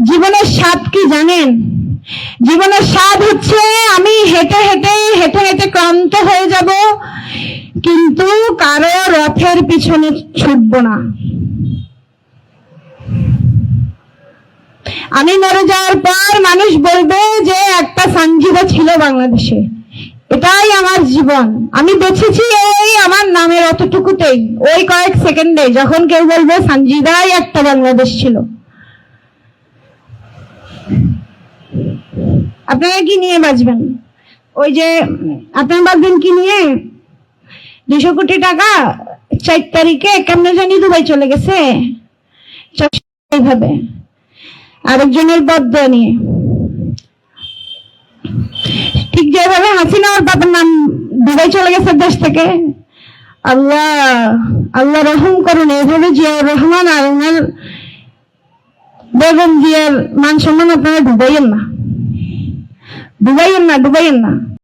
জীবনের স্বাদ কি জানেন? জীবনের স্বাদ হচ্ছে আমি হেঁটে হেঁটে হেঁটে হেঁটে ক্লান্ত হয়ে যাব, কিন্তু কারো রথের পিছনে ছুটব না। আমি মরে যাওয়ার পর মানুষ বলবে যে একটা সানজিদা ছিল বাংলাদেশে। এটাই আমার জীবন। আমি বেঁচেছি ওই আমার নামের অতটুকুতেই, ওই কয়েক সেকেন্ডে, যখন কেউ বলবে সানজিদাই একটা বাংলাদেশ ছিল। আপনারা কি নিয়ে বাঁচবেন? ওই যে আপনারা বাঁচবেন কি নিয়ে? 200 কোটি টাকা 4 তারিখে কেমনে জানি দুবাই চলে গেছে, এইভাবে আরেকজনের বদয়া নিয়ে। ঠিক যেভাবে হাসিনা ওর বাবার নাম দুবাই চলে গেছে দেশ থেকে। আল্লাহ আল্লাহ রহম করুন, এভাবে জিয়াউর রহমান আর ওনার বেগম জিয়ার মান সম্মান আপনারা ডুবাইয়েন না, ডুবাইয়েন না, ডুবাইয়েন না।